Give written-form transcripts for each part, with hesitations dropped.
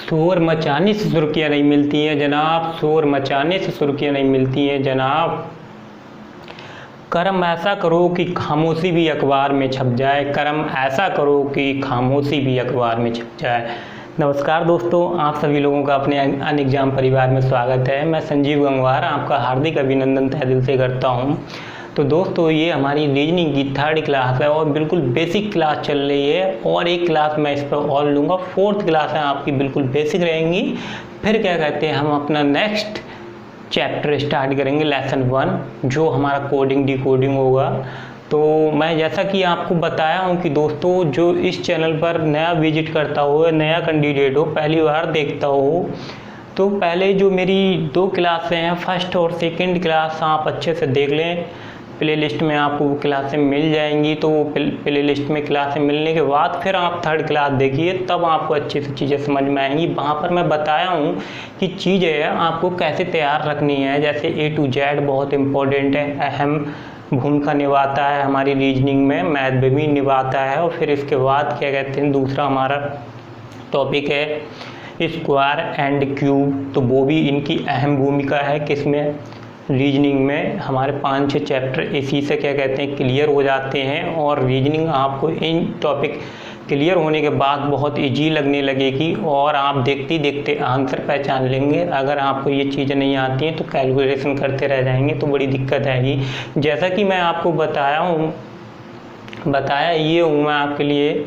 शोर मचाने से सुर्खियाँ नहीं मिलती हैं जनाब, शोर मचाने से सुर्खियाँ नहीं मिलती हैं जनाब। कर्म ऐसा करो कि खामोशी भी अखबार में छप जाए, कर्म ऐसा करो कि खामोशी भी अखबार में छप जाए। नमस्कार दोस्तों, आप सभी लोगों का अपने अन एग्जाम परिवार में स्वागत है। मैं संजीव गंगवार आपका हार्दिक अभिनंदन तहे दिल से करता हूं। तो दोस्तों, ये हमारी रीजनिंग की 3rd क्लास है और बिल्कुल बेसिक क्लास चल रही है और एक क्लास मैं इस पर और लूँगा। 4th क्लास है आपकी, बिल्कुल बेसिक रहेंगी। फिर क्या कहते हैं, हम अपना नेक्स्ट चैप्टर स्टार्ट करेंगे, लेसन 1, जो हमारा कोडिंग डिकोडिंग होगा। तो मैं जैसा कि आपको बताया हूं कि दोस्तों, जो इस चैनल पर नया विजिट करता हो, नया कैंडिडेट हो, पहली बार देखता हो, तो पहले जो मेरी 2 क्लासें हैं, 1st और 2nd क्लास, आप अच्छे से देख लें। प्ले लिस्ट में आपको वो क्लासें मिल जाएंगी। तो वो प्ले लिस्ट में क्लासें मिलने के बाद फिर आप 3rd क्लास देखिए, तब आपको अच्छे से चीज़ें समझ में आएंगी। वहाँ पर मैं बताया हूँ कि चीज़ें आपको कैसे तैयार रखनी है। जैसे A to Z बहुत इम्पोर्टेंट है, अहम भूमिका निभाता है हमारी रीजनिंग में, मैथ में भी निभाता है। और फिर इसके बाद क्या कहते हैं, दूसरा हमारा टॉपिक है स्क्वायर एंड क्यूब। तो वो भी इनकी अहम भूमिका है किसमें, रीजनिंग में। हमारे 5-6 चैप्टर इसी से क्या कहते हैं क्लियर हो जाते हैं और रीजनिंग आपको इन टॉपिक क्लियर होने के बाद बहुत इजी लगने लगेगी और आप देखते देखते आंसर पहचान लेंगे। अगर आपको ये चीज़ें नहीं आती हैं तो कैलकुलेशन करते रह जाएंगे तो बड़ी दिक्कत आएगी। जैसा कि मैं आपको बताया ये हूँ मैं आपके लिए,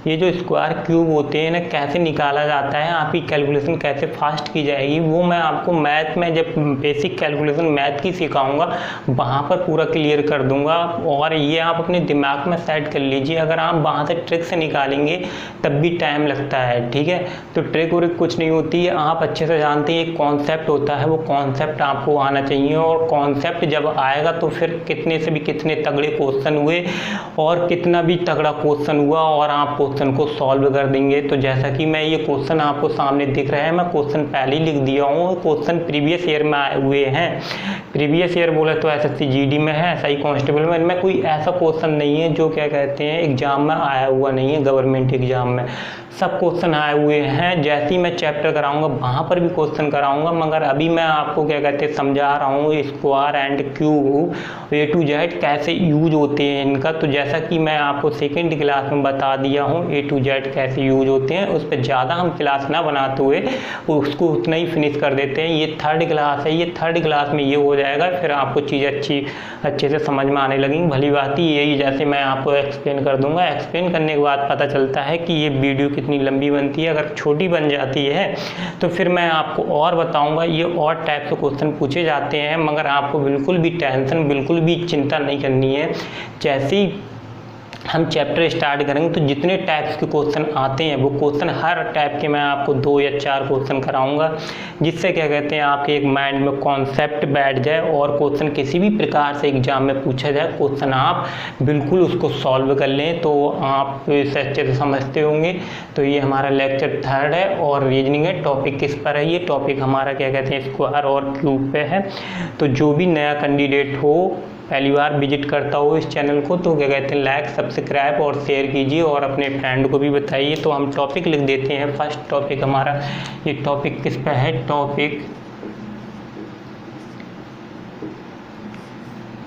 ये जो स्क्वायर क्यूब होते हैं ना, कैसे निकाला जाता है, आपकी कैलकुलेशन कैसे फास्ट की जाएगी, वो मैं आपको मैथ में जब बेसिक कैलकुलेशन मैथ की सिखाऊंगा वहाँ पर पूरा क्लियर कर दूंगा। और ये आप अपने दिमाग में सेट कर लीजिए। अगर आप वहाँ से ट्रिक से निकालेंगे तब भी टाइम लगता है, ठीक है। तो ट्रिक और कुछ नहीं होती है, आप अच्छे से जानते हैं एक कॉन्सेप्ट होता है, वो कॉन्सेप्ट आपको आना चाहिए। और कॉन्सेप्ट जब आएगा तो फिर कितने से भी कितने तगड़े क्वेश्चन हुए और कितना भी तगड़ा क्वेश्चन हुआ और आप क्वेश्चन को सॉल्व कर देंगे। तो जैसा कि मैं ये क्वेश्चन आपको सामने दिख रहा है, मैं क्वेश्चन पहले ही लिख दिया हूँ। क्वेश्चन प्रीवियस ईयर में आए हुए हैं। प्रीवियस ईयर बोला तो एसएससी जीडी में है, SI कांस्टेबल में। इनमें कोई ऐसा क्वेश्चन नहीं है जो क्या कहते हैं एग्जाम में आया हुआ नहीं है, गवर्नमेंट एग्जाम में सब क्वेश्चन आए हुए हैं। जैसे ही मैं चैप्टर कराऊंगा वहाँ पर भी क्वेश्चन कराऊंगा, मगर अभी मैं आपको क्या कहते हैं समझा रहा हूँ square and cube A to Z कैसे यूज होते हैं इनका। तो जैसा कि मैं आपको 2nd क्लास में बता दिया हूँ A to Z कैसे यूज होते हैं, उस पर ज़्यादा हम क्लास ना बनाते हुए उसको उतना ही फिनिश कर देते हैं। ये 3rd क्लास है, ये 3rd क्लास में ये हो जाएगा, फिर आपको चीज़ें अच्छे से समझ में आने लगेंगी। भली बात ही यही, जैसे मैं आपको एक्सप्लेन कर दूंगा, एक्सप्लेन करने के बाद पता चलता है कि ये वीडियो कितनी लंबी बनती है। अगर छोटी बन जाती है तो फिर मैं आपको और बताऊंगा। ये और टाइप के क्वेश्चन पूछे जाते हैं, मगर आपको बिल्कुल भी टेंशन, बिल्कुल भी चिंता नहीं करनी है। जैसे ही हम चैप्टर स्टार्ट करेंगे तो जितने टाइप्स के क्वेश्चन आते हैं वो क्वेश्चन हर टाइप के मैं आपको 2 या 4 क्वेश्चन कराऊंगा, जिससे क्या कहते हैं आपके एक माइंड में कॉन्सेप्ट बैठ जाए और क्वेश्चन किसी भी प्रकार से एग्जाम में पूछा जाए, क्वेश्चन आप बिल्कुल उसको सॉल्व कर लें। तो आप इसे अच्छे से समझते होंगे। तो ये हमारा लेक्चर 3rd है और रीजनिंग है। टॉपिक किस पर है, ये टॉपिक हमारा क्या कहते हैं स्क्वायर और क्यूब पे है। तो जो भी नया कैंडिडेट हो, पहली बार विजिट करता हो इस चैनल को, तो क्या कहते हैं लाइक, सब्सक्राइब और शेयर कीजिए और अपने फ्रेंड को भी बताइए। तो हम टॉपिक लिख देते हैं। फर्स्ट टॉपिक हमारा, ये टॉपिक किस पे है,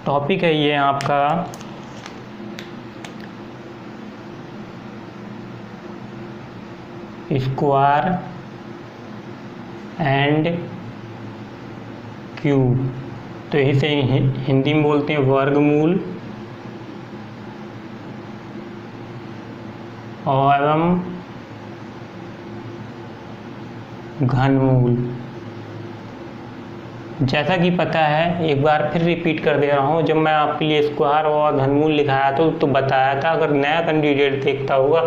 टॉपिक है ये आपका स्क्वायर एंड क्यूब। तो इसे हिंदी में बोलते हैं वर्गमूल एवं घनमूल। जैसा कि पता है, एक बार फिर रिपीट कर दे रहा हूँ, जब मैं आपके लिए स्क्वायर और घनमूल लिखाया तो बताया था। अगर नया कैंडिडेट देखता होगा,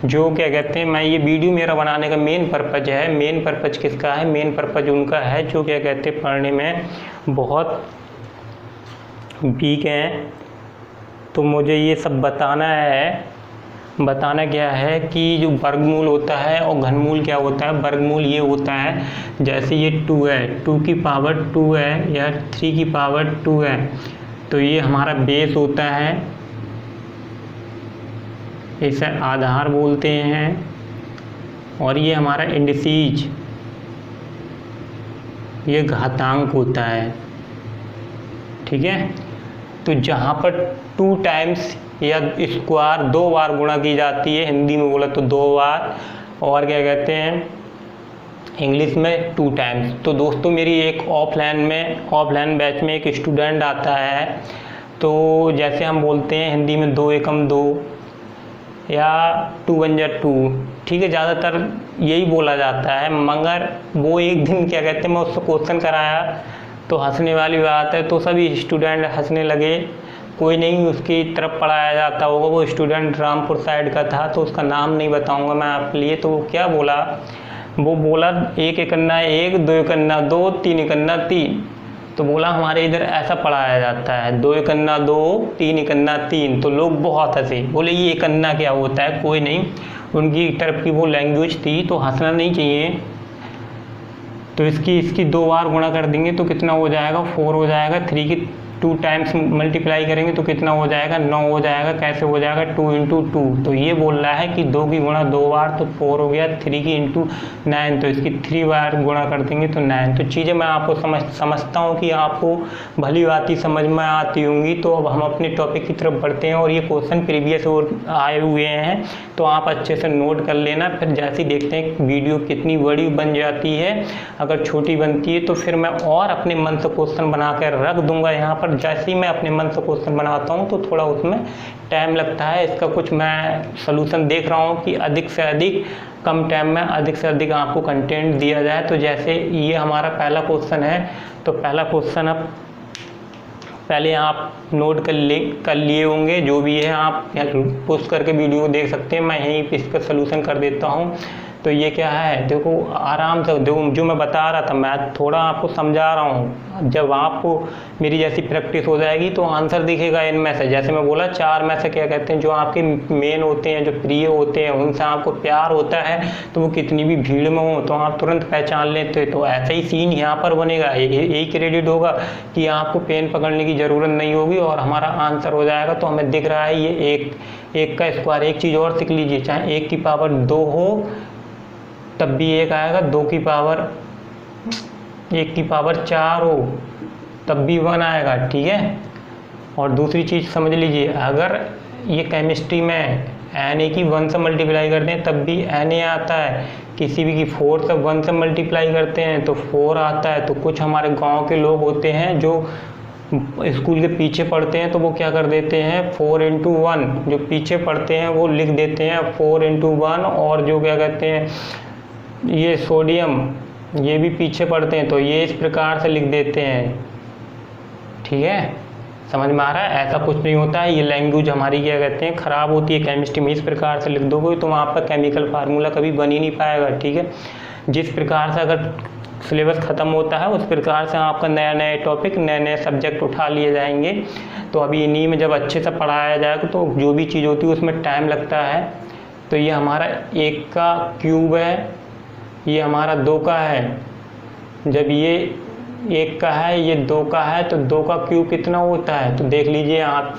जो क्या कहते हैं, मैं ये वीडियो मेरा बनाने का मेन पर्पज है। मेन पर्पज किसका है, मेन पर्पज उनका है जो क्या कहते हैं पढ़ने में बहुत वीक हैं। तो मुझे ये सब बताना क्या है कि जो वर्गमूल होता है और घनमूल क्या होता है। वर्गमूल ये होता है, जैसे ये 2 है, 2 की पावर 2 है या 3 की पावर 2 है, तो ये हमारा बेस होता है, इसे आधार बोलते हैं। और ये हमारा इंडिसीज, ये घातांक होता है, ठीक है। तो जहाँ पर 2 टाइम्स या स्क्वायर 2 बार गुणा की जाती है, हिंदी में बोला तो 2 बार, और क्या कहते हैं इंग्लिश में 2 टाइम्स। तो दोस्तों मेरी एक ऑफलाइन बैच में एक स्टूडेंट आता है, तो जैसे हम बोलते हैं हिंदी में 2 एकम 2 या 2 1 जा 2, ठीक है, ज़्यादातर यही बोला जाता है। मगर वो एक दिन क्या कहते हैं मैं उससे क्वेश्चन कराया तो हंसने वाली बात है, तो सभी स्टूडेंट हंसने लगे। कोई नहीं उसकी तरफ पढ़ाया जाता होगा, वो स्टूडेंट रामपुर साइड का था, तो उसका नाम नहीं बताऊंगा मैं आपके लिए। तो वो क्या बोला, वो बोला 1 एकन्ना 1, 2 एकन्ना 2, 3 एकन्ना 3। तो बोला हमारे इधर ऐसा पढ़ाया जाता है, 2 एकन्ना 2, 3 एकन्ना 3। तो लोग बहुत हंसे, बोले ये एकन्ना क्या होता है। कोई नहीं, उनकी तरफ की वो लैंग्वेज थी, तो हंसना नहीं चाहिए। तो इसकी 2 बार गुणा कर देंगे तो कितना हो जाएगा, 4 हो जाएगा। 3 की 2 टाइम्स मल्टीप्लाई करेंगे तो कितना हो जाएगा, 9 हो जाएगा। कैसे हो जाएगा, 2 × 2। तो ये बोल रहा है कि 2 की गुणा 2 बार तो 4 हो गया, 3 की × 9, तो इसकी 3 बार गुणा कर देंगे तो 9। तो चीज़ें मैं आपको समझता हूँ कि आपको भली बात ही समझ में आती होंगी। तो अब हम अपने टॉपिक की तरफ बढ़ते हैं, और ये क्वेश्चन प्रीवियस आए हुए हैं, तो आप अच्छे से नोट कर लेना। फिर जैसे ही देखते हैं वीडियो कितनी बड़ी बन जाती है, अगर छोटी बनती है तो फिर मैं और अपने मन से क्वेश्चन बना कर रख दूंगा यहाँ पर। जैसे ही मैं अपने मन से क्वेश्चन बनाता हूँ तो थोड़ा उसमें टाइम लगता है। इसका कुछ मैं सलूशन देख रहा हूँ कि अधिक से अधिक कम टाइम में अधिक से अधिक आपको कंटेंट दिया जाए। तो जैसे ये हमारा पहला क्वेश्चन है, तो पहला क्वेश्चन अब पहले आप नोट कर लिए होंगे, जो भी है आप पोस्ट करके वीडियो देख सकते हैं। मैं यहीं पे इसका सलूशन कर देता हूँ। तो ये क्या है, देखो आराम से देखो, जो मैं बता रहा था मैं थोड़ा आपको समझा रहा हूँ। जब आपको मेरी जैसी प्रैक्टिस हो जाएगी तो आंसर दिखेगा इनमें से। जैसे मैं बोला 4 में से क्या कहते हैं, जो आपके मेन होते हैं, जो प्रिय होते हैं, उनसे आपको प्यार होता है, तो वो कितनी भी भीड़ में हो तो आप तुरंत पहचान लेते हो। तो ऐसा ही सीन यहाँ पर बनेगा, एक क्रेडिट होगा कि आपको पेन पकड़ने की ज़रूरत नहीं होगी और हमारा आंसर हो जाएगा। तो हमें दिख रहा है ये 1 का स्क्वायर। एक चीज़ और सीख लीजिए, चाहे 1 की पावर 2 हो तब भी 1 आएगा, 1 की पावर 4 हो तब भी 1 आएगा, ठीक है। और दूसरी चीज़ समझ लीजिए, अगर ये केमिस्ट्री में Na की 1 से मल्टीप्लाई करते हैं तब भी Na आता है, किसी भी की 4 से 1 से मल्टीप्लाई करते हैं तो 4 आता है। तो कुछ हमारे गांव के लोग होते हैं जो स्कूल के पीछे पढ़ते हैं, तो वो क्या कर देते हैं 4 × 1, जो पीछे पढ़ते हैं वो लिख देते हैं 4 × 1। और जो क्या कहते हैं ये सोडियम, ये भी पीछे पढ़ते हैं तो ये इस प्रकार से लिख देते हैं, ठीक है। समझ में आ रहा है, ऐसा कुछ नहीं होता है। ये लैंग्वेज हमारी क्या कहते हैं ख़राब होती है केमिस्ट्री में। इस प्रकार से लिख दोगे तो वहाँ पर केमिकल फार्मूला कभी बन ही नहीं पाएगा, ठीक है। जिस प्रकार से अगर सिलेबस ख़त्म होता है उस प्रकार से आपका नए टॉपिक नए सब्जेक्ट उठा लिए जाएंगे। तो अभी इन्हीं में जब अच्छे से पढ़ाया जाएगा तो जो भी चीज़ होती है उसमें टाइम लगता है। तो ये हमारा 1 का क्यूब है, ये हमारा 2 का है। जब ये 1 का है, ये 2 का है, तो 2 का क्यूब कितना होता है, तो देख लीजिए आप,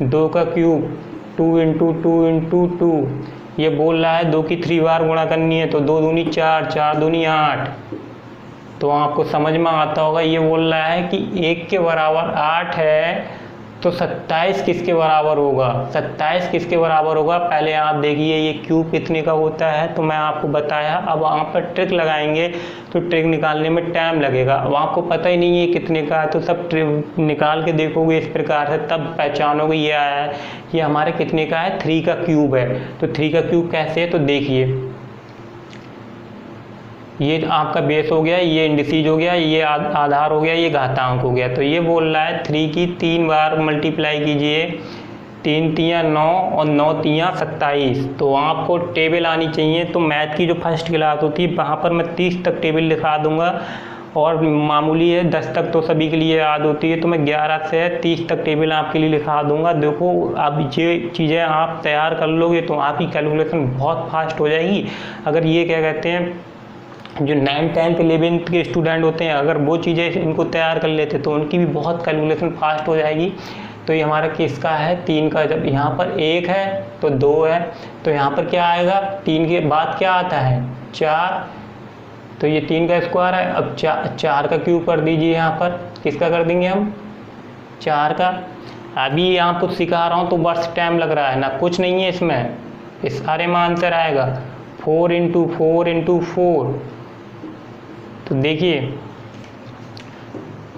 2 का क्यूब 2 × 2 × 2। ये बोल रहा है 2 की 3 बार गुणा करनी है, तो 2 दूनी 4, 4 दूनी 8। तो आपको समझ में आता होगा, ये बोल रहा है कि 1 के बराबर 8 है, तो 27 किसके बराबर होगा, 27 किसके बराबर होगा। पहले आप देखिए ये क्यूब कितने का होता है, तो मैं आपको बताया। अब आप पर ट्रिक लगाएंगे तो ट्रिक निकालने में टाइम लगेगा। अब आपको पता ही नहीं है कितने का है, तो सब ट्रिक निकाल के देखोगे इस प्रकार से, तब पहचानोगे ये आया है कि हमारे कितने का है, 3 का क्यूब है। तो 3 का क्यूब कैसे है, तो देखिए ये आपका बेस हो गया, ये इंडिसीज हो गया, ये आधार हो गया, ये घातांक हो गया। तो ये बोल रहा है 3 की 3 बार मल्टीप्लाई कीजिए, 3 × 3 = 9 और 9 × 3 = 27। तो आपको टेबल आनी चाहिए। तो मैथ की जो फर्स्ट क्लास होती है वहाँ पर मैं 30 तक टेबल लिखा दूंगा, और मामूली है 10 तक तो सभी के लिए याद होती है, तो मैं 11 से 30 तक टेबल आपके लिए लिखा दूंगा। देखो अब ये चीज़ें आप तैयार कर लोगे तो आपकी कैलकुलेशन बहुत फास्ट हो जाएगी। अगर ये क्या कहते हैं जो 9th 10th 11th के स्टूडेंट होते हैं, अगर वो चीज़ें इनको तैयार कर लेते तो उनकी भी बहुत कैलकुलेशन फास्ट हो जाएगी। तो ये हमारा किसका है, 3 का। जब यहाँ पर 1 है तो 2 है, तो यहाँ पर क्या आएगा, 3 के बाद क्या आता है 4, तो ये 3 का स्क्वायर है। अब 4 का क्यूब कर दीजिए, यहाँ पर किसका कर देंगे हम, 4 का। अभी यहाँ कुछ सिखा रहा हूँ तो बस टाइम लग रहा है ना, कुछ नहीं है इसमें, इस सारे में आंसर आएगा 4 × 4 × 4। तो देखिए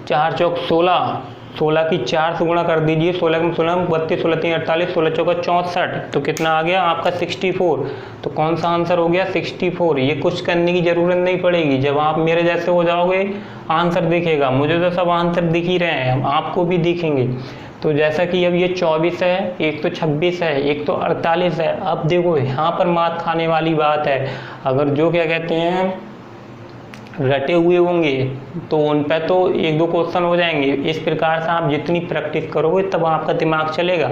4 चौक 16, 16 की 4 से गुणा कर दीजिए, 16 में 16 32, 16 3 48, 16 चौका 64, तो कितना आ गया आपका 64। तो कौन सा आंसर हो गया 64। ये कुछ करने की ज़रूरत नहीं पड़ेगी, जब आप मेरे जैसे हो जाओगे आंसर दिखेगा। मुझे तो सब आंसर दिख ही रहे हैं, आपको भी दिखेंगे। तो जैसा कि अब ये 24 है, एक तो 26 है, एक तो 48 है। अब देखो यहाँ पर मात खाने वाली बात है, अगर जो क्या कहते हैं रटे हुए होंगे तो उन पे तो 1-2 क्वेश्चन हो जाएंगे। इस प्रकार से आप जितनी प्रैक्टिस करोगे तब आपका दिमाग चलेगा।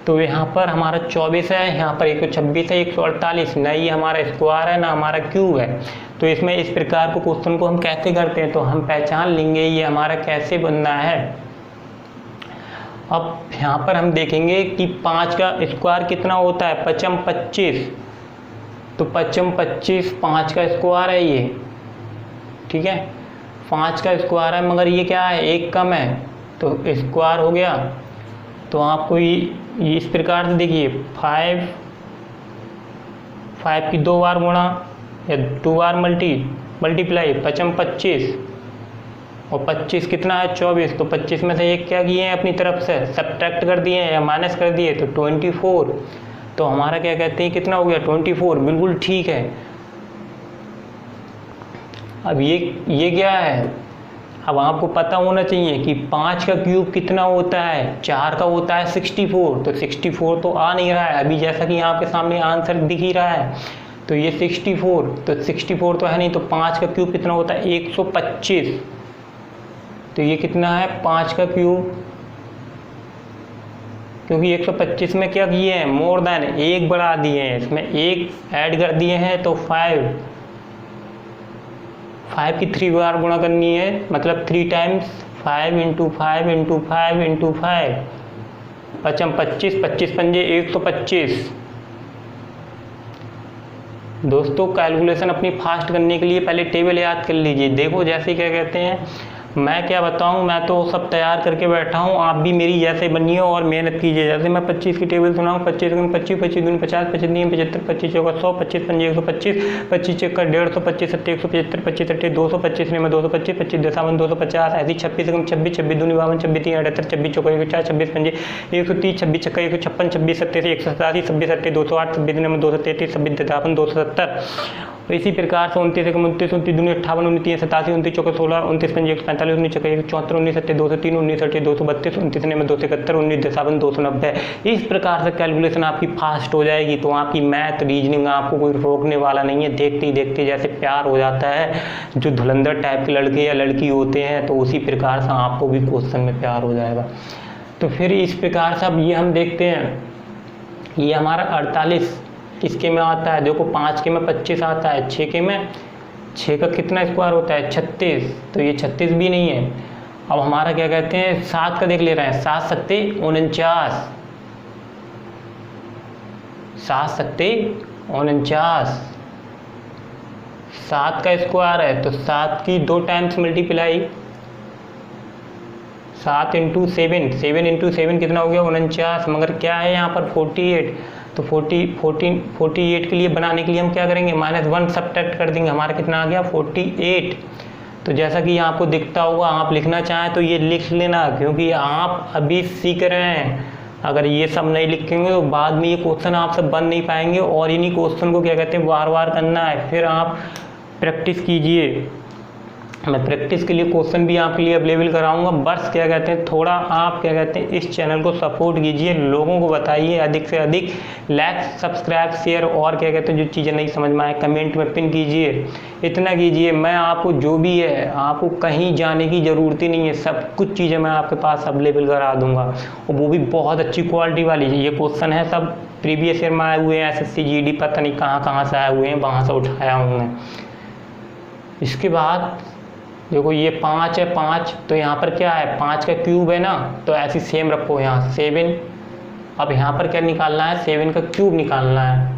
तो यहाँ पर हमारा 24 है, यहाँ पर 126 है, 148, ना ये हमारा स्क्वायर है ना हमारा क्यूब है। तो इसमें इस प्रकार के क्वेश्चन को हम कैसे करते हैं, तो हम पहचान लेंगे ये हमारा कैसे बनना है। अब यहाँ पर हम देखेंगे कि 5 का स्क्वायर कितना होता है, 5 × 25, तो 5 × 25 5 का स्क्वायर है ये, ठीक है, 5 का स्क्वायर है, मगर ये क्या है 1 कम है तो स्क्वायर हो गया। तो आपको ये इस प्रकार से देखिए 5 की 2 बार गुणा या 2 बार मल्टीप्लाई 5 × 25, और 25 कितना है 24, तो 25 में से एक क्या किए हैं अपनी तरफ से सब्ट्रैक्ट कर दिए हैं या माइनस कर दिए, तो 24। तो हमारा क्या कहते हैं कितना हो गया 24, बिल्कुल ठीक है। अब ये क्या है, अब आपको पता होना चाहिए कि 5 का क्यूब कितना होता है, 4 का होता है 64, तो 64 तो आ नहीं रहा है अभी, जैसा कि आपके सामने आंसर दिख ही रहा है। तो ये 64, तो 64 तो है नहीं, तो 5 का क्यूब कितना होता है 125, तो ये कितना है 5 का क्यूब, क्योंकि 125 में क्या किए हैं मोर देन 1 बढ़ा दिए हैं, इसमें 1 ऐड कर दिए हैं, तो 5 की 3 बार गुणा करनी है, मतलब 3 टाइम्स 5 × 5 × 5 × 5, 5 × 25, 25 पंजे 125। दोस्तों कैलकुलेशन अपनी फास्ट करने के लिए पहले टेबल याद कर लीजिए। देखो जैसे क्या कहते हैं, मैं क्या बताऊं, मैं तो सब तैयार करके बैठा हूं, आप भी मेरी जैसे बनिए और मेहनत कीजिए। जैसे मैं 25 की टेबल सुनाऊं, 25 × 25, 25 × 50, 25 × 75, 25 चौका 100, 25 पंजे 125, 25 चौका 150, 25 × 7 175, 25 × 8 225 में 225, 25 दशावन 250, ऐसी 26 × 26, 26 दूनी 52, 26 3 78, 26 चौका 104, 26 पंजे 130, 26 छक्का 156, 26 सत्ते 187, 26 अट्ठे 208, 26 में 233, 26 दशावन 270। तो इसी प्रकार से 29 × 29, 29 दूनी 58, 29 3 87, 29 चौका 16, 29 पंजे 145, 19 चौका 174, 19 अट्ठे 203, 19 अट्ठे 232, 29 में 271, 19 दशावन 290। इस प्रकार से कैलकुलेशन आपकी फास्ट हो जाएगी। तो आपकी मैथ रीजनिंग आपको कोई रोकने वाला नहीं है। देखते ही देखते जैसे प्यार हो जाता है जो धुलंधर टाइप के लड़के या लड़की होते हैं, तो उसी प्रकार से आपको भी क्वेश्चन में प्यार हो जाएगा। तो फिर इस प्रकार से अब ये हम देखते हैं, ये हमारा 48 किसके में आता है, देखो 5 के में 25 आता है, 6 के में 6 का कितना स्क्वायर होता है 36, तो ये 36 भी नहीं है। अब हमारा क्या कहते हैं 7 का देख ले रहे हैं, 7 सत्ते 49, 7 सत्ते 49, 7 का स्क्वायर है तो 7 की 2 टाइम्स मल्टीप्लाई 7 × 7, 7 × 7 कितना हो गया 49, मगर क्या है यहाँ पर 48, तो 48 के लिए बनाने के लिए हम क्या करेंगे -1 सब्ट्रैक्ट कर देंगे, हमारा कितना आ गया 48। तो जैसा कि आपको दिखता होगा, आप लिखना चाहें तो ये लिख लेना, क्योंकि आप अभी सीख रहे हैं। अगर ये सब नहीं लिखेंगे तो बाद में ये क्वेश्चन आपसे बन नहीं पाएंगे, और इन्हीं क्वेश्चन को क्या कहते हैं बार बार करना है। फिर आप प्रैक्टिस कीजिए, मैं प्रैक्टिस के लिए क्वेश्चन भी आपके लिए अवेलेबल कराऊंगा। बस क्या कहते हैं थोड़ा आप क्या कहते हैं इस चैनल को सपोर्ट कीजिए, लोगों को बताइए अधिक से अधिक, लाइक सब्सक्राइब शेयर, और क्या कहते हैं जो चीज़ें नहीं समझ में आए कमेंट में पिन कीजिए, इतना कीजिए। मैं आपको जो भी है, आपको कहीं जाने की ज़रूरत ही नहीं है, सब कुछ चीज़ें मैं आपके पास अवेलेबल करा दूँगा, और वो भी बहुत अच्छी क्वालिटी वाली। ये क्वेश्चन है सब प्रीवियस ईयर में आए हुए हैं, SSC GD पता नहीं कहाँ से आए हुए हैं, वहाँ से उठाया हूँ मैं। इसके बाद देखो ये 5 है, 5 तो यहाँ पर क्या है, 5 का क्यूब है ना, तो ऐसी सेम रखो यहाँ 7। अब यहाँ पर क्या निकालना है, 7 का क्यूब निकालना है।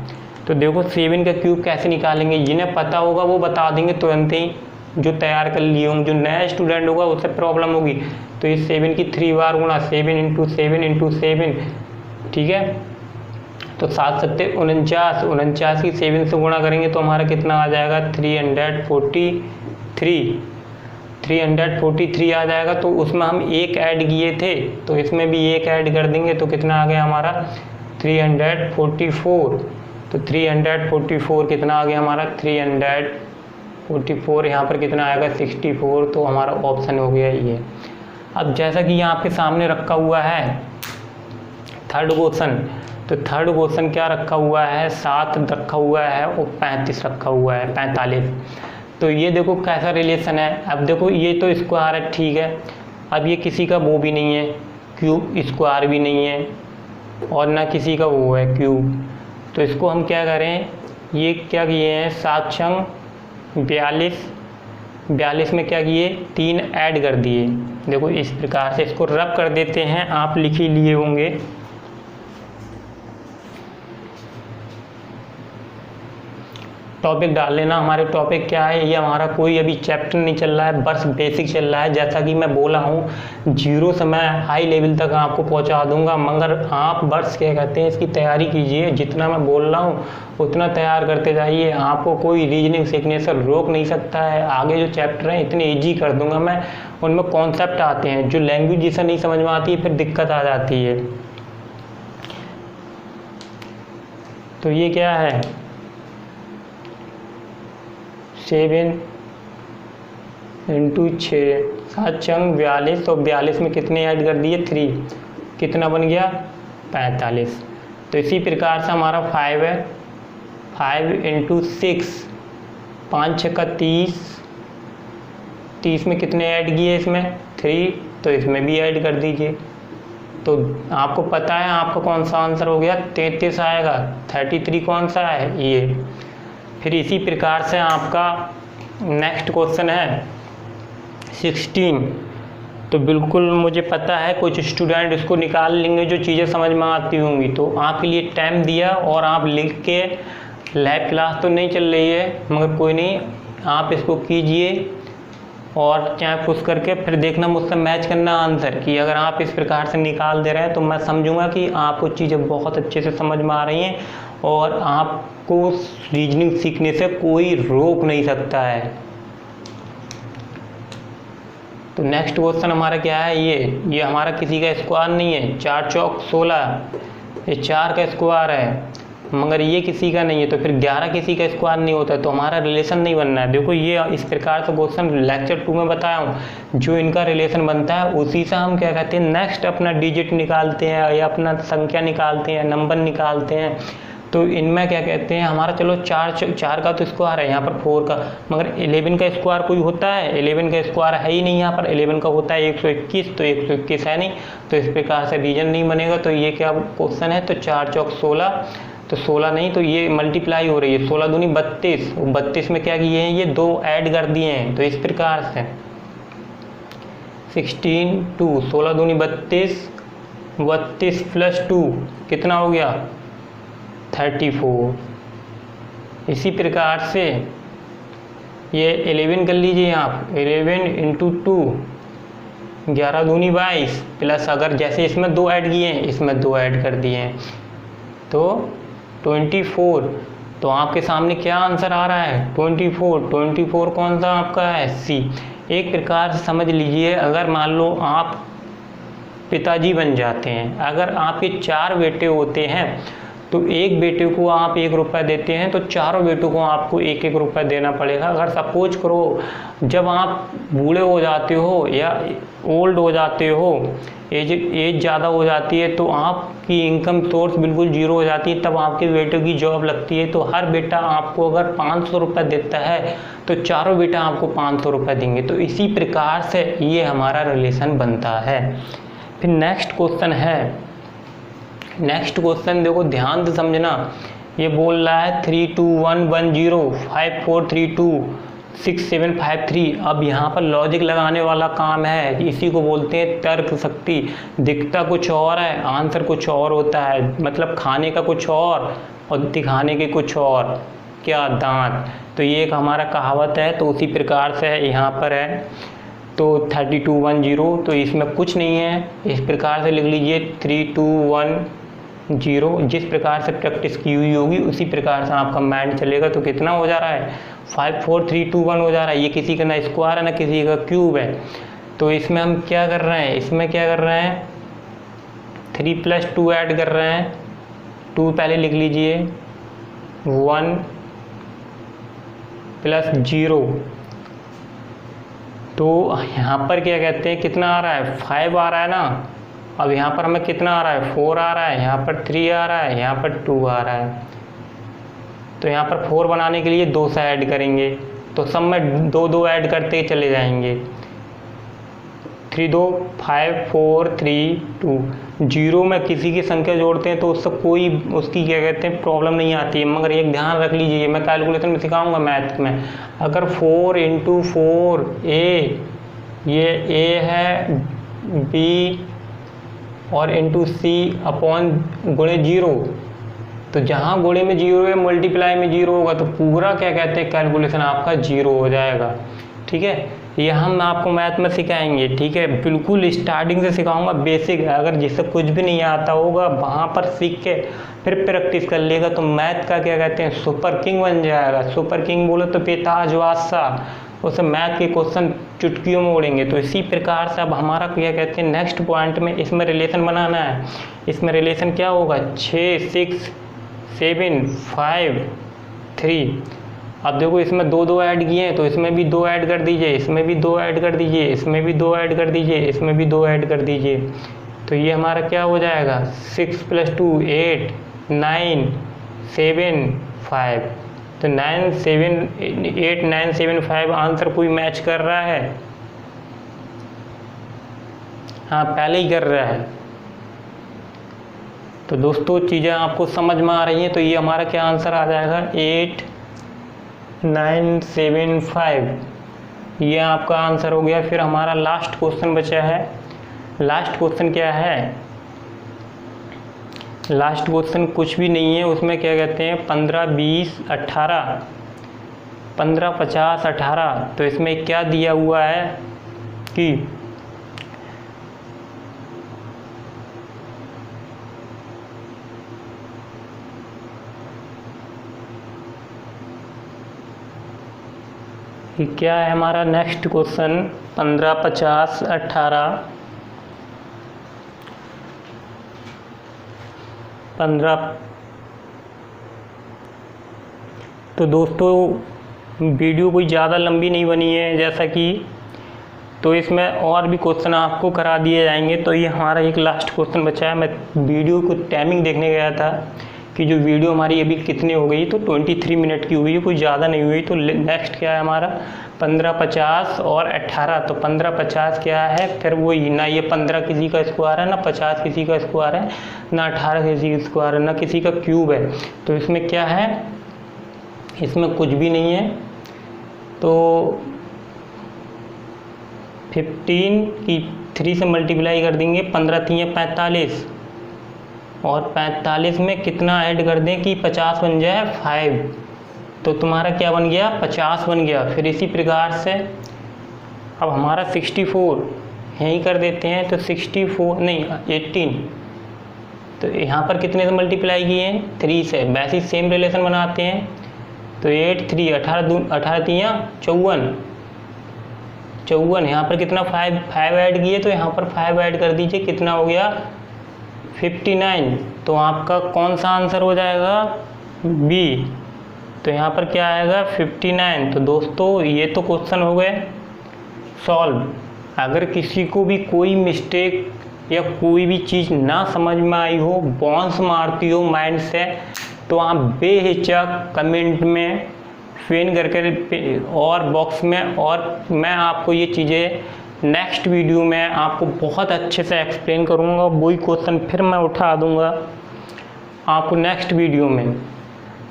तो देखो 7 का क्यूब कैसे निकालेंगे, जिन्हें पता होगा वो बता देंगे तुरंत ही, जो तैयार कर लिए होंगे। जो नया स्टूडेंट होगा उससे प्रॉब्लम होगी। तो ये 7 की 3 बार गुणा, 7 × 7 × 7, ठीक है। तो 7 7 49, 49 की 7 से गुणा करेंगे तो हमारा कितना आ जाएगा, 343 आ जाएगा। तो उसमें हम 1 ऐड किए थे, तो इसमें भी 1 ऐड कर देंगे तो कितना आ गया हमारा, 344। तो 344 कितना आ गया हमारा, 344, यहाँ पर कितना आएगा, 64। तो हमारा ऑप्शन हो गया ये। अब जैसा कि यहाँ आपके सामने रखा हुआ है थर्ड क्वेश्चन, तो थर्ड क्वेश्चन क्या रखा हुआ है, 7 रखा हुआ है और 35 रखा हुआ है, 45। तो ये देखो कैसा रिलेशन है। अब देखो ये तो स्क्वायर है, ठीक है। अब ये किसी का वो भी नहीं है, क्यूब स्क्वायर भी नहीं है, और ना किसी का वो है क्यूब। तो इसको हम क्या करें, ये क्या किए हैं, 7 छंग 42, 42 में क्या किए, 3 ऐड कर दिए। देखो इस प्रकार से इसको रब कर देते हैं, आप लिख ही लिए होंगे। टॉपिक डाल लेना, हमारे टॉपिक क्या है, ये हमारा कोई अभी चैप्टर नहीं चल रहा है, बस बेसिक चल रहा है। जैसा कि मैं बोला हूँ, 0 से मैं हाई लेवल तक आपको पहुँचा दूंगा, मगर आप बस क्या कहते हैं इसकी तैयारी कीजिए। जितना मैं बोल रहा हूँ उतना तैयार करते जाइए, आपको कोई रीजनिंग सीखने से रोक नहीं सकता है। आगे जो चैप्टर हैं इतने ईजी कर दूंगा मैं, उनमें कॉन्सेप्ट आते हैं, जो लैंग्वेज जिसे नहीं समझ में आती है फिर दिक्कत आ जाती है। तो ये क्या है, 7 × 6, 7 छंग 42, तो 42 में कितने ऐड कर दिए, 3, कितना बन गया, 45। तो इसी प्रकार से हमारा 5 है, 5 × 6, 5 6 का 30, 30 में कितने ऐड किए, इसमें 3, तो इसमें भी ऐड कर दीजिए। तो आपको पता है आपका कौन सा आंसर हो गया, 33 आएगा। 33 कौन सा है, ये। फिर इसी प्रकार से आपका नेक्स्ट क्वेश्चन है 16। तो बिल्कुल मुझे पता है कुछ स्टूडेंट इसको निकाल लेंगे, जो चीज़ें समझ में आती होंगी। तो आपके लिए टाइम दिया और आप लिख के, लाइव क्लास तो नहीं चल रही है मगर कोई नहीं, आप इसको कीजिए और चाहे पुश करके फिर देखना, मुझसे मैच करना आंसर कि अगर आप इस प्रकार से निकाल दे रहे हैं तो मैं समझूंगा कि आपको चीज़ें बहुत अच्छे से समझ में आ रही हैं और आपको रीजनिंग सीखने से कोई रोक नहीं सकता है। तो नेक्स्ट क्वेश्चन हमारा क्या है, ये हमारा किसी का स्क्वायर नहीं है, 4 चौक 16, ये 4 का स्क्वायर है, मगर ये किसी का नहीं है। तो फिर 11 किसी का स्क्वायर नहीं होता है, तो हमारा रिलेशन नहीं बनना है। देखो ये इस प्रकार से क्वेश्चन लेक्चर 2 में बताया हूँ, जो इनका रिलेशन बनता है उसी से हम क्या कहते हैं, नेक्स्ट अपना डिजिट निकालते हैं या अपना संख्या निकालते हैं, नंबर निकालते हैं। तो इनमें क्या कहते हैं, हमारा चलो 4 का तो स्क्वायर है, यहाँ पर 4 का, मगर 11 का स्क्वायर कोई होता है, 11 का स्क्वायर है ही नहीं यहाँ पर। 11 का होता है 121, तो 121 है नहीं, तो इस प्रकार से रीजन नहीं बनेगा। तो ये क्या क्वेश्चन है, तो 4 चौक 16, तो 16 नहीं, तो ये मल्टीप्लाई हो रही है, 16 दूनी 32, 32 में क्या किए हैं, ये 2 ऐड कर दिए हैं। तो इस प्रकार से 16 2, 16 दूनी 32, 32 + 2 कितना हो गया, 34। इसी प्रकार से ये 11 कर लीजिए आप, 11 × 2, 11 दूनी 22, प्लस अगर जैसे इसमें 2 ऐड किए हैं, इसमें 2 ऐड कर दिए हैं, तो 24। तो आपके सामने क्या आंसर आ रहा है, 24 कौन सा आपका है, सी। एक प्रकार से समझ लीजिए, अगर मान लो आप पिताजी बन जाते हैं, अगर आपके 4 बेटे होते हैं तो एक बेटे को आप 1 रुपया देते हैं, तो चारों बेटों को आपको 1-1 रुपया देना पड़ेगा। अगर सपोज करो जब आप बूढ़े हो जाते हो या ओल्ड हो जाते हो, एज ज़्यादा हो जाती है, तो आपकी इनकम सोर्स बिल्कुल 0 हो जाती है, तब आपके बेटों की जॉब लगती है, तो हर बेटा आपको अगर 500 रुपये देता है तो चारों बेटा आपको 500 रुपये देंगे। तो इसी प्रकार से ये हमारा रिलेशन बनता है। फिर नेक्स्ट क्वेश्चन है, नेक्स्ट क्वेश्चन देखो ध्यान से समझना, ये बोल रहा है 32110 5432 6753। अब यहाँ पर लॉजिक लगाने वाला काम है, इसी को बोलते हैं तर्क शक्ति। दिखता कुछ और है, आंसर कुछ और होता है, मतलब खाने का कुछ और दिखाने के कुछ और, क्या दांत। तो ये एक हमारा कहावत है, तो उसी प्रकार से यहाँ पर है। तो 3210, तो इसमें कुछ नहीं है, इस प्रकार से लिख लीजिए 3210। जिस प्रकार से प्रैक्टिस की हुई होगी उसी प्रकार से आपका माइंड चलेगा। तो कितना हो जा रहा है, 54321 हो जा रहा है। ये किसी का ना स्क्वायर है ना किसी का क्यूब है। तो इसमें हम क्या कर रहे हैं, इसमें क्या कर रहे हैं, 3 + 2 ऐड कर रहे हैं। 2 पहले लिख लीजिए, 1 + 0। तो यहाँ पर क्या कहते हैं, कितना आ रहा है, 5 आ रहा है ना। अब यहाँ पर हमें कितना आ रहा है, 4 आ रहा है, यहाँ पर 3 आ रहा है, यहाँ पर 2 आ रहा है। तो यहाँ पर 4 बनाने के लिए 2 से ऐड करेंगे, तो सब में 2 ऐड करते चले जाएंगे। 3 2 5 4 3 2। 0 में किसी की संख्या जोड़ते हैं तो उससे कोई उसकी क्या कहते हैं प्रॉब्लम नहीं आती है। मगर एक ध्यान रख लीजिए, मैं कैलकुलेशन में सिखाऊंगा मैथ में, अगर 4 × 4 a, ये a है, b और × c अपॉन गुणे 0, तो जहाँ गुणे में 0 है मल्टीप्लाई में 0 होगा, तो पूरा क्या कहते हैं कैलकुलेशन आपका 0 हो जाएगा। ठीक है, ये हम आपको मैथ में सिखाएंगे। ठीक है, बिल्कुल स्टार्टिंग से सिखाऊंगा, बेसिक। अगर जिससे कुछ भी नहीं आता होगा वहाँ पर सीख के फिर प्रैक्टिस कर लेगा तो मैथ का क्या कहते हैं सुपर किंग बन जाएगा। सुपर किंग बोलो तो बेताज बादशाह, उसे मैथ के क्वेश्चन चुटकियों में उड़ेंगे। तो इसी प्रकार से अब हमारा क्या कहते हैं नेक्स्ट पॉइंट में इसमें रिलेशन बनाना है। इसमें रिलेशन क्या होगा, 6 6 7 5 3। अब देखो इसमें 2 ऐड किए हैं, तो इसमें भी 2 ऐड कर दीजिए, इसमें भी 2 ऐड कर दीजिए, इसमें भी 2 ऐड कर दीजिए, इसमें भी 2 ऐड कर दीजिए। तो ये हमारा क्या हो जाएगा, 6 + 2 8 9 7 5। तो 8 9 7 5 आंसर कोई मैच कर रहा है, हाँ पहले ही कर रहा है। तो दोस्तों चीज़ें आपको समझ में आ रही हैं। तो ये हमारा क्या आंसर आ जाएगा, 8 9 7 5, ये आपका आंसर हो गया। फिर हमारा लास्ट क्वेश्चन बचा है। लास्ट क्वेश्चन क्या है, लास्ट क्वेश्चन कुछ भी नहीं है, उसमें क्या कहते हैं 15 20 18 15 50 18। तो इसमें क्या दिया हुआ है कि क्या है हमारा नेक्स्ट क्वेश्चन, 15 50 18 15। तो दोस्तों वीडियो कोई ज़्यादा लंबी नहीं बनी है जैसा कि, तो इसमें और भी क्वेश्चन आपको करा दिए जाएंगे। तो ये हमारा एक लास्ट क्वेश्चन बचा है। मैं वीडियो को टाइमिंग देखने गया था कि जो वीडियो हमारी अभी कितनी हो गई, तो 23 मिनट की हुई है, कोई ज़्यादा नहीं हुई। तो नेक्स्ट क्या है हमारा 15 50 और 18। तो 15 50 क्या है, फिर वही ना, ये 15 किसी का स्क्वायर है, ना 50 किसी का स्क्वायर है, ना 18 किसी का स्क्वायर है, ना किसी का क्यूब है। तो इसमें क्या है, इसमें कुछ भी नहीं है। तो 15 की 3 से मल्टीप्लाई कर देंगे, 15 3 45, और 45 में कितना ऐड कर दें कि 50 बन जाए 5। तो तुम्हारा क्या बन गया, 50 बन गया। फिर इसी प्रकार से अब हमारा 64 यहीं कर देते हैं। तो 64 नहीं 18, तो यहाँ पर कितने से मल्टीप्लाई किए हैं, 3 से। वैसे ही सेम रिलेशन बनाते हैं। तो 8 3 18 3 54, यहाँ पर कितना 5 ऐड किए, तो यहाँ पर 5 ऐड कर दीजिए, कितना हो गया 59। तो आपका कौन सा आंसर हो जाएगा, बी। तो यहाँ पर क्या आएगा 59। तो दोस्तों ये तो क्वेश्चन हो गए सॉल्व। अगर किसी को भी कोई मिस्टेक या कोई भी चीज़ ना समझ में आई हो, बाउंस मारती हो माइंड से, तो आप बेहिचक कमेंट में पिन करके और बॉक्स में, और मैं आपको ये चीज़ें नेक्स्ट वीडियो में आपको बहुत अच्छे से एक्सप्लेन करूँगा। वही क्वेश्चन फिर मैं उठा दूँगा आपको नेक्स्ट वीडियो में।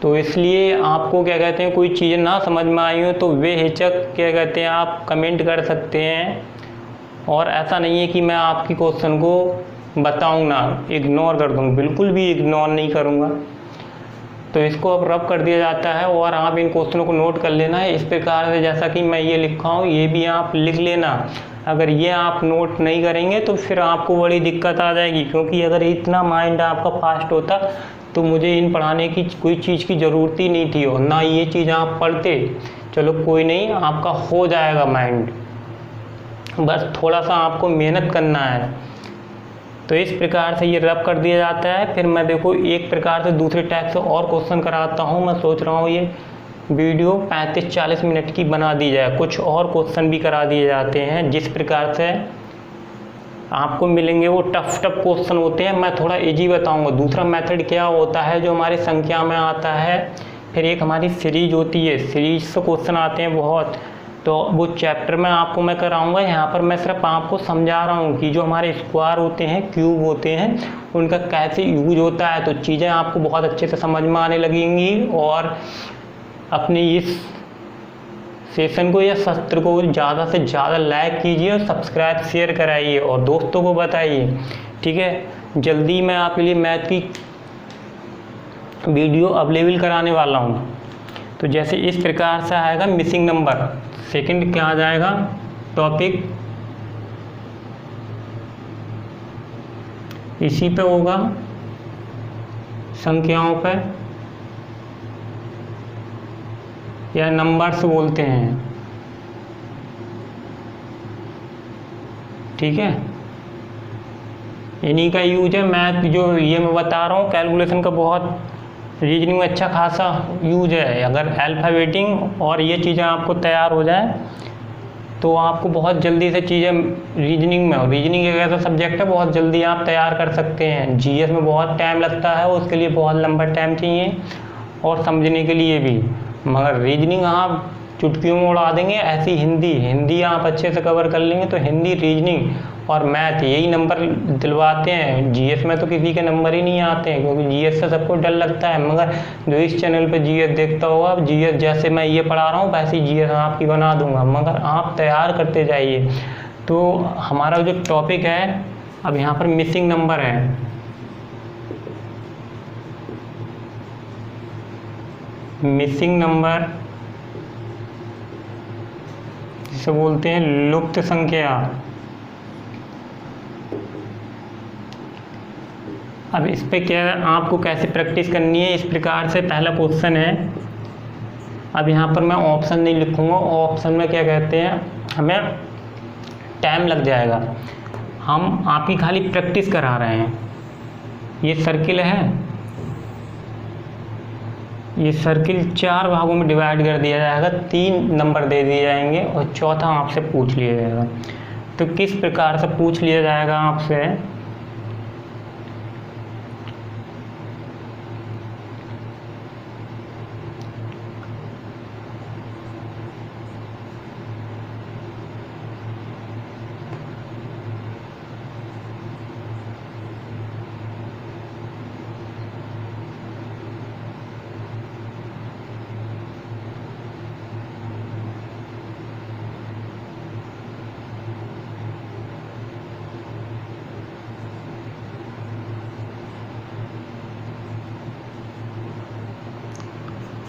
तो इसलिए आपको क्या कहते हैं कोई चीज़ें ना समझ में आई हो तो बेहिचक क्या कहते हैं आप कमेंट कर सकते हैं। और ऐसा नहीं है कि मैं आपकी क्वेश्चन को बताऊं ना, इग्नोर कर दूं, बिल्कुल भी इग्नोर नहीं करूंगा। तो इसको अब रब कर दिया जाता है और आप इन क्वेश्चनों को नोट कर लेना है इस प्रकार से, जैसा कि मैं ये लिखा हूँ ये भी आप लिख लेना। अगर ये आप नोट नहीं करेंगे तो फिर आपको बड़ी दिक्कत आ जाएगी, क्योंकि अगर इतना माइंड आपका फास्ट होता तो मुझे इन पढ़ाने की कोई चीज़ की ज़रूरत ही नहीं थी और ना ये चीज़ आप पढ़ते। चलो कोई नहीं, आपका हो जाएगा माइंड, बस थोड़ा सा आपको मेहनत करना है। तो इस प्रकार से ये रब कर दिया जाता है। फिर मैं देखो एक प्रकार से दूसरे टाइप से और क्वेश्चन कराता हूँ। मैं सोच रहा हूँ ये वीडियो 35-40 मिनट की बना दी जाए, कुछ और क्वेश्चन भी करा दिए जाते हैं जिस प्रकार से आपको मिलेंगे वो टफ क्वेश्चन होते हैं। मैं थोड़ा इजी बताऊंगा। दूसरा मेथड क्या होता है जो हमारी संख्या में आता है, फिर एक हमारी सीरीज होती है, सीरीज से क्वेश्चन आते हैं बहुत, तो वो चैप्टर में आपको मैं कराऊंगा। यहाँ पर मैं सिर्फ आपको समझा रहा हूँ कि जो हमारे स्क्वायर होते हैं, क्यूब होते हैं, उनका कैसे यूज होता है। तो चीज़ें आपको बहुत अच्छे से समझ में आने लगेंगी। और अपने इस सेशन को या सत्र को ज़्यादा से ज़्यादा लाइक कीजिए और सब्सक्राइब शेयर कराइए और दोस्तों को बताइए, ठीक है। जल्दी मैं आपके लिए मैथ की वीडियो अवेलेबल कराने वाला हूँ। तो जैसे इस प्रकार से आएगा मिसिंग नंबर, सेकंड क्या आ जाएगा टॉपिक, इसी पे होगा संख्याओं पे या नंबर्स बोलते हैं, ठीक है। इन्हीं का यूज है। मैथ जो ये मैं बता रहा हूँ कैलकुलेशन का बहुत रीजनिंग में अच्छा खासा यूज है। अगर अल्फ़ाबेटिंग और ये चीज़ें आपको तैयार हो जाए तो आपको बहुत जल्दी से चीज़ें रीजनिंग में, रीजनिंग एक ऐसा सब्जेक्ट है बहुत जल्दी आप तैयार कर सकते हैं। जीएस में बहुत टाइम लगता है, उसके लिए बहुत लंबा टाइम चाहिए और समझने के लिए भी, मगर रीजनिंग आप चुटकियों में उड़ा देंगे। ऐसी हिंदी आप अच्छे से कवर कर लेंगे। तो हिंदी, रीजनिंग और मैथ यही नंबर दिलवाते हैं। जीएस में तो किसी के नंबर ही नहीं आते हैं, क्योंकि जीएस से सबको डर लगता है। मगर जो इस चैनल पे जीएस देखता होगा, जीएस जैसे मैं ये पढ़ा रहा हूँ वैसी जीएस आपकी बना दूंगा, मगर आप तैयार करते जाइए। तो हमारा जो टॉपिक है अब यहाँ पर मिसिंग नंबर है। मिसिंग नंबर जिसे बोलते हैं लुप्त संख्या। अब इस पे क्या आपको कैसे प्रैक्टिस करनी है, इस प्रकार से पहला क्वेश्चन है। अब यहाँ पर मैं ऑप्शन नहीं लिखूँगा, ऑप्शन में क्या कहते हैं हमें टाइम लग जाएगा। हम आपकी खाली प्रैक्टिस करा रहे हैं। ये सर्किल है, ये सर्किल 4 भागों में डिवाइड कर दिया जाएगा, 3 नंबर दे दिए जाएंगे और चौथा आपसे पूछ लिया जाएगा। तो किस प्रकार से पूछ लिया जाएगा आपसे,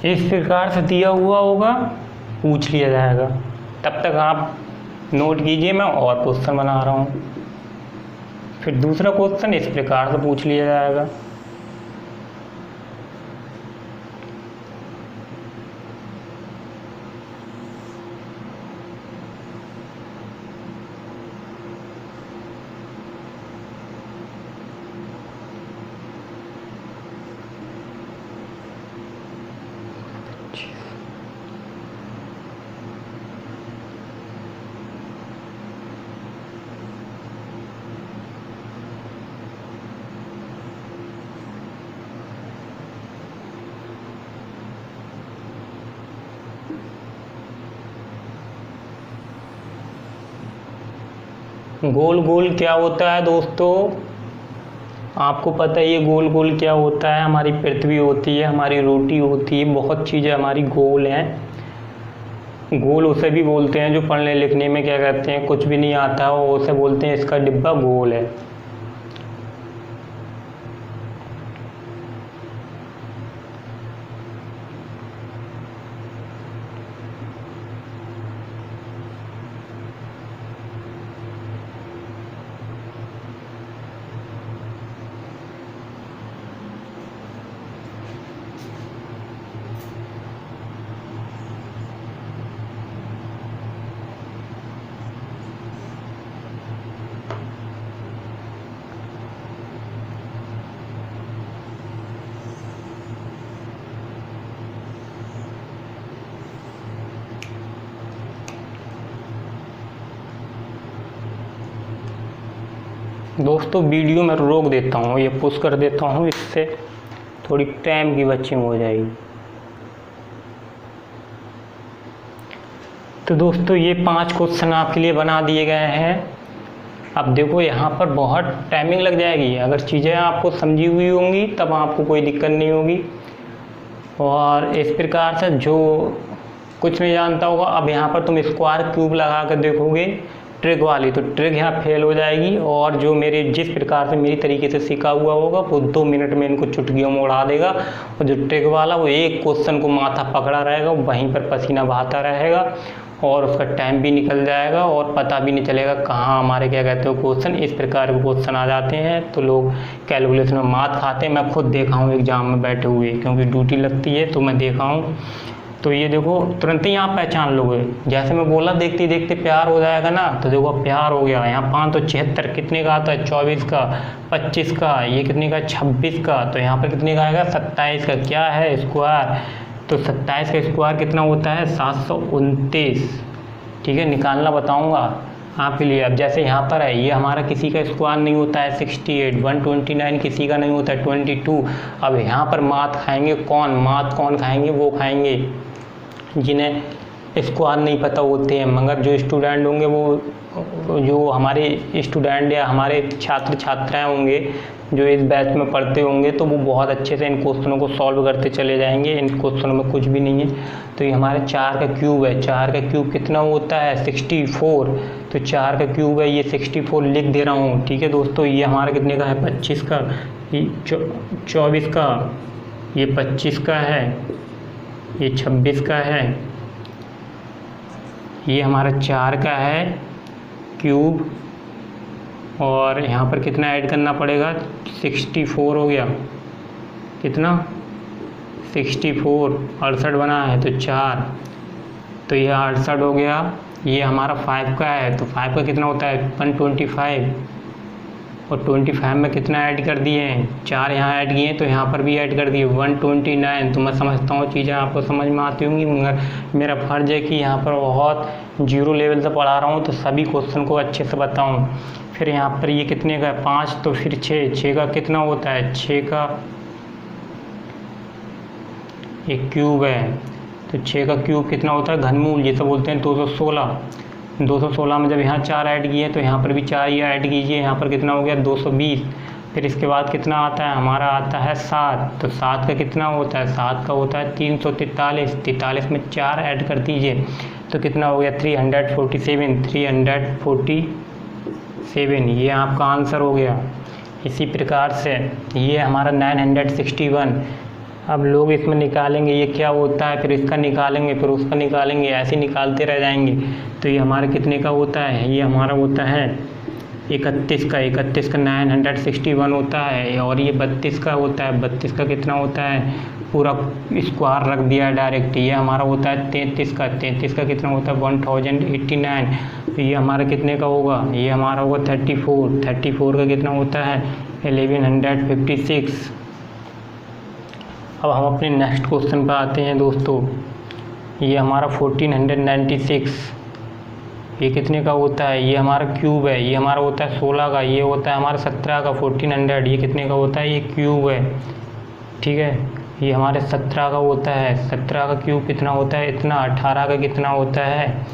इस प्रकार से दिया हुआ होगा, पूछ लिया जाएगा। तब तक आप नोट कीजिए, मैं और क्वेश्चन बना रहा हूँ। फिर दूसरा क्वेश्चन इस प्रकार से पूछ लिया जाएगा। गोल गोल क्या होता है दोस्तों, आपको पता है ये गोल गोल क्या होता है, हमारी पृथ्वी होती है, हमारी रोटी होती है, बहुत चीज़ें हमारी गोल हैं। गोल उसे भी बोलते हैं जो पढ़ने लिखने में क्या कहते हैं कुछ भी नहीं आता हो, उसे बोलते हैं इसका डिब्बा गोल है। दोस्तों वीडियो में रोक देता हूँ, ये पुश कर देता हूँ, इससे थोड़ी टाइम की बचिंग हो जाएगी। तो दोस्तों ये 5 क्वेश्चन आपके लिए बना दिए गए हैं। अब देखो यहाँ पर बहुत टाइमिंग लग जाएगी, अगर चीज़ें आपको समझी हुई होंगी तब आपको कोई दिक्कत नहीं होगी। और इस प्रकार से जो कुछ नहीं जानता होगा, अब यहाँ पर तुम स्क्वायर क्यूब लगा कर देखोगे ट्रिक वाली, तो ट्रिक यहाँ फेल हो जाएगी। और जो मेरे जिस प्रकार से मेरी तरीके से सीखा हुआ होगा वो 2 मिनट में इनको चुटकियों में उड़ा देगा। और जो ट्रिक वाला वो एक क्वेश्चन को माथा पकड़ा रहेगा, वहीं पर पसीना बहाता रहेगा और उसका टाइम भी निकल जाएगा और पता भी नहीं चलेगा कहाँ हमारे क्या कहते हो क्वेश्चन। इस प्रकार के क्वेश्चन आ जाते हैं तो लोग कैलकुलेशन में मात खाते हैं। मैं खुद देखा हूँ एग्जाम में बैठे हुए, क्योंकि ड्यूटी लगती है तो मैं देखा हूँ। तो ये देखो तुरंत ही आप पहचान लोगे, जैसे मैं बोला देखते देखते प्यार हो जाएगा ना, तो देखो प्यार हो गया। यहाँ 5 तो 76 कितने का आता है, 24 का, 25 का, ये कितने का 26 का, तो यहाँ पर कितने का आएगा 27 का। क्या है स्क्वायर, तो 27 का स्क्वायर कितना होता है 729। ठीक है, निकालना बताऊँगा आपके लिए। अब जैसे यहाँ पर है, ये हमारा किसी का स्क्वायर नहीं होता है 68, 129 किसी का नहीं होता है 22। अब यहाँ पर मात खाएंगे कौन, मात कौन खाएंगे, वो खाएंगे जिन्हें स्क्वायर नहीं पता होते हैं। मगर जो स्टूडेंट होंगे वो जो हमारे स्टूडेंट या हमारे छात्र छात्राएं होंगे जो इस बैच में पढ़ते होंगे, तो वो बहुत अच्छे से इन क्वेश्चनों को सॉल्व करते चले जाएंगे। इन क्वेश्चनों में कुछ भी नहीं है। तो ये हमारे 4 का क्यूब है, 4 का क्यूब कितना होता है 64, तो 4 का क्यूब है, ये 64 लिख दे रहा हूँ। ठीक है दोस्तों, ये हमारा कितने का है 25 का, ये 24 का, ये 25 का है, ये 26 का है, ये हमारा 4 का है क्यूब, और यहाँ पर कितना ऐड करना पड़ेगा 64 हो गया, कितना 64, 68 बना है तो 4, तो ये 68 हो गया। ये हमारा 5 का है, तो 5 का कितना होता है 125, और 25 में कितना ऐड कर दिए हैं 4 यहाँ ऐड किए, तो यहाँ पर भी ऐड कर दिए 129। तो मैं समझता हूँ चीज़ें आपको समझ में आती होंगी, मगर मेरा फ़र्ज़ है कि यहाँ पर बहुत 0 लेवल से पढ़ा रहा हूँ तो सभी क्वेश्चन को अच्छे से बताऊँ। फिर यहाँ पर ये कितने का 5, तो फिर 6 का कितना होता है 6 का एक क्यूब है, तो 6 का क्यूब कितना होता है घनमूल जिसे बोलते हैं 216। 216 में जब यहाँ 4 ऐड किए तो यहाँ पर भी 4 ये ऐड कीजिए, यहाँ पर कितना हो गया 220। फिर इसके बाद कितना आता है हमारा आता है 7, तो 7 का कितना होता है 7 का होता है 343, 43 में 4 ऐड कर दीजिए तो कितना हो गया 347, ये आपका आंसर हो गया। इसी प्रकार से ये हमारा 961। अब लोग इसमें निकालेंगे ये क्या होता है, फिर इसका निकालेंगे, फिर उसका निकालेंगे, ऐसे निकालते रह जाएंगे। तो ये हमारे कितने का होता है, ये हमारा होता है 31 का 961 होता है, और ये 32 का होता है, 32 का कितना होता है पूरा स्क्वायर रख दिया है डायरेक्ट। ये हमारा होता है 33 का कितना होता है 1089। तो ये हमारा कितने का होगा, ये हमारा होगा 34 का कितना होता है 1156। अब हम अपने नेक्स्ट क्वेश्चन पर आते हैं दोस्तों। ये हमारा 1496, ये कितने का होता है, ये हमारा क्यूब है, ये हमारा होता है 16 का, ये होता है हमारा 17 का 1400, ये कितने का होता है ये क्यूब है। ठीक है, ये हमारे 17 का होता है, 17 का क्यूब कितना होता है इतना, 18 का कितना होता है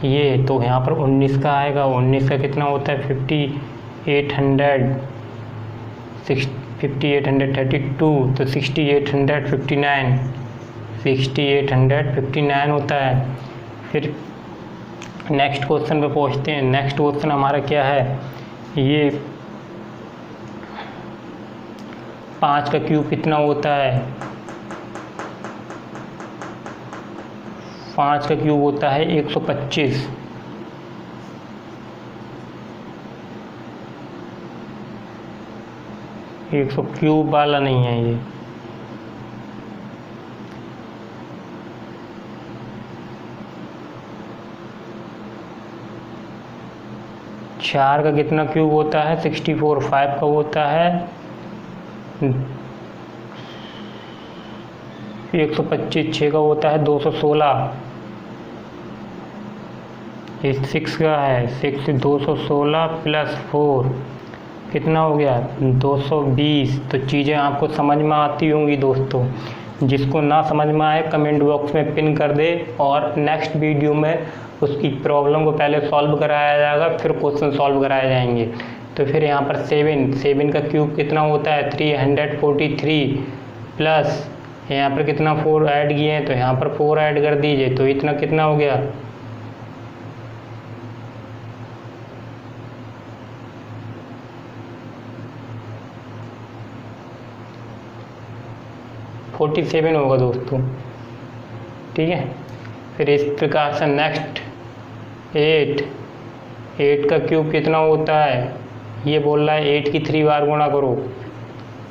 ये, तो यहाँ पर 19 का आएगा, 19 का कितना होता है 5800, 5832, तो 6859 होता है। फिर नेक्स्ट क्वेश्चन पे पहुँचते हैं। नेक्स्ट क्वेश्चन हमारा क्या है, ये 5 का क्यूब कितना होता है। 5 का क्यूब होता है 125। क्यूब वाला नहीं है ये, चार का कितना क्यूब होता है 64। 5 का होता है 125। 6 का होता है 216। ये 6 का है 6 216 प्लस 4 कितना हो गया 220। तो चीज़ें आपको समझ में आती होंगी दोस्तों। जिसको ना समझ में आए कमेंट बॉक्स में पिन कर दे, और नेक्स्ट वीडियो में उसकी प्रॉब्लम को पहले सॉल्व कराया जाएगा, फिर क्वेश्चन सॉल्व कराए जाएंगे। तो फिर यहाँ पर 7 का क्यूब कितना होता है 343 प्लस यहाँ पर कितना 4 ऐड किए हैं, तो यहाँ पर 4 ऐड कर दीजिए, तो इतना कितना हो गया 47 होगा दोस्तों। ठीक है। फिर इस प्रकार से नेक्स्ट 8 का क्यूब कितना होता है, ये बोल रहा है 8 की 3 बार गुणा करो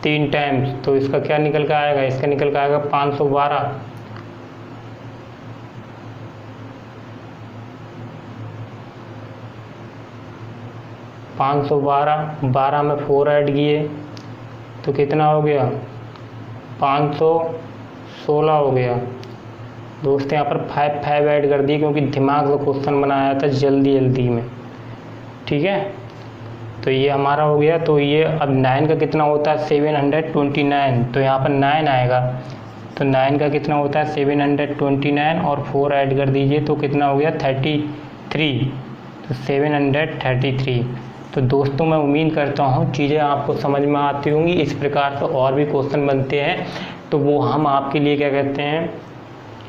3 टाइम्स, तो इसका क्या निकल कर आएगा, इसका निकल कर आएगा 512। बारह में 4 ऐड किए तो कितना हो गया 516 हो गया दोस्त। यहाँ पर 5 ऐड कर दिए क्योंकि दिमाग का क्वेश्चन बनाया था जल्दी में। ठीक है, तो ये हमारा हो गया। तो ये अब 9 का कितना होता है 729, तो यहाँ पर 9 आएगा, तो 9 का कितना होता है 729 और 4 ऐड कर दीजिए तो कितना हो गया 33, तो 733। तो दोस्तों मैं उम्मीद करता हूँ चीज़ें आपको समझ में आती होंगी। इस प्रकार से और भी क्वेश्चन बनते हैं तो वो हम आपके लिए क्या कहते हैं,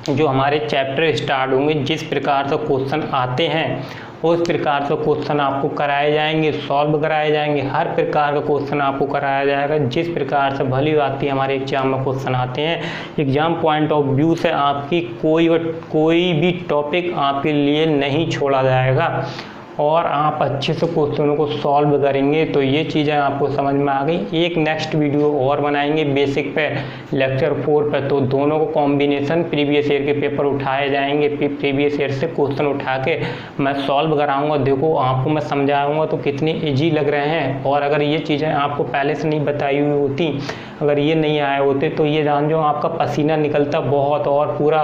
जो हमारे चैप्टर स्टार्ट होंगे जिस प्रकार से क्वेश्चन आते हैं उस प्रकार से क्वेश्चन आपको कराए जाएंगे, सॉल्व कराए जाएंगे। हर प्रकार का क्वेश्चन आपको कराया जाएगा जिस प्रकार से भली भांति हमारे एग्जाम में क्वेश्चन आते हैं। एग्जाम पॉइंट ऑफ व्यू से आपकी कोई भी टॉपिक आपके लिए नहीं छोड़ा जाएगा और आप अच्छे से क्वेश्चनों को सॉल्व करेंगे। तो ये चीज़ें आपको समझ में आ गई। एक नेक्स्ट वीडियो और बनाएंगे बेसिक पे, लेक्चर 4 पे, तो दोनों को कॉम्बिनेशन प्रीवियस ईयर के पेपर उठाए जाएंगे। प्रीवियस ईयर से क्वेश्चन उठा के मैं सॉल्व कराऊंगा। देखो आपको मैं समझाऊंगा तो कितने ईजी लग रहे हैं। और अगर ये चीज़ें आपको पहले से नहीं बताई हुई होती, अगर ये नहीं आए होते तो ये जान जो आपका पसीना निकलता बहुत और पूरा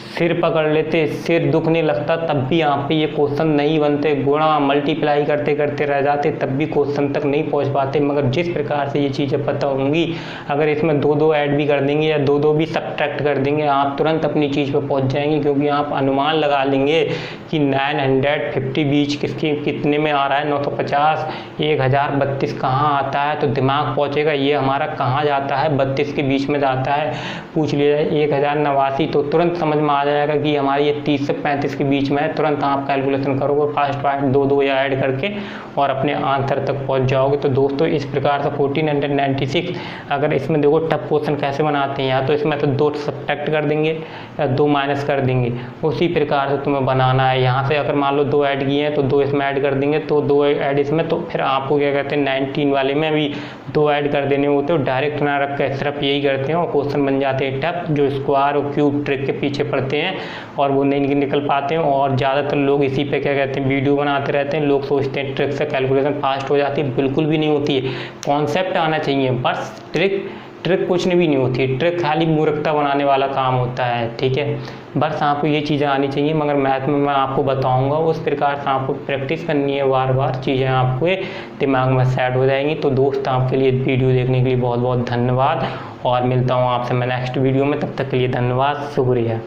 सिर पकड़ लेते, सिर दुखने लगता, तब भी यहाँ पे ये क्वेश्चन नहीं बनते। गुणा मल्टीप्लाई करते करते रह जाते, तब भी क्वेश्चन तक नहीं पहुँच पाते। मगर जिस प्रकार से ये चीज़ें पता होंगी, अगर इसमें 2 ऐड भी कर देंगे या 2 भी सब्ट्रैक्ट कर देंगे, आप तुरंत अपनी चीज़ पे पहुँच जाएंगे। क्योंकि आप अनुमान लगा लेंगे कि 950 बीच कितने में आ रहा है, 950, 1032 कहाँ आता है, तो दिमाग पहुँचेगा ये हमारा कहाँ जाता है, 32 के बीच में जाता है। पूछ लिया जाए 1089, तो तुरंत समझ में आ जाएगा कि हमारी ये 30 से 35 के बीच में है। तुरंत आप कैलकुलेशन करोगे फास्ट 2 या ऐड करके और अपने आंसर तक पहुंच जाओगे। तो दोस्तों इस प्रकार से 1496, अगर इसमें देखो टफ क्वेश्चन कैसे बनाते हैं, या तो इसमें तो 2 सब्ट्रैक्ट कर देंगे या 2 माइनस कर देंगे, उसी प्रकार से तुम्हें बनाना है। यहाँ से अगर मान लो 2 ऐड किए हैं तो 2 इसमें ऐड कर देंगे, तो 2 ऐड इसमें, तो फिर आपको क्या कहते हैं 19 वाले में भी 2 ऐड कर देने होते हो। डायरेक्ट ना रख के सिर्फ यही करते हैं और क्वेश्चन बन जाते हैं टफ, जो स्क्वायर और क्यूब ट्रिक के पीछे पड़ते हैं और वो नहीं निकल पाते हैं। और ज़्यादातर लोग इसी पे क्या कहते हैं वीडियो बनाते रहते हैं। लोग सोचते हैं ट्रिक से कैलकुलेशन फास्ट हो जाती है, बिल्कुल भी नहीं होती है। कॉन्सेप्ट आना चाहिए, बस ट्रिक कुछ भी नहीं होती है। ट्रिक खाली मूर्खता बनाने वाला काम होता है। ठीक है, बस आपको ये चीज़ें आनी चाहिए। मगर मैथ में मैं आपको बताऊंगा उस प्रकार से आपको प्रैक्टिस करनी है, बार बार चीज़ें आपके दिमाग में सेट हो जाएंगी। तो दोस्त आपके लिए वीडियो देखने के लिए बहुत बहुत धन्यवाद और मिलता हूँ आपसे मैं नेक्स्ट वीडियो में। तब तक के लिए धन्यवाद, शुक्रिया।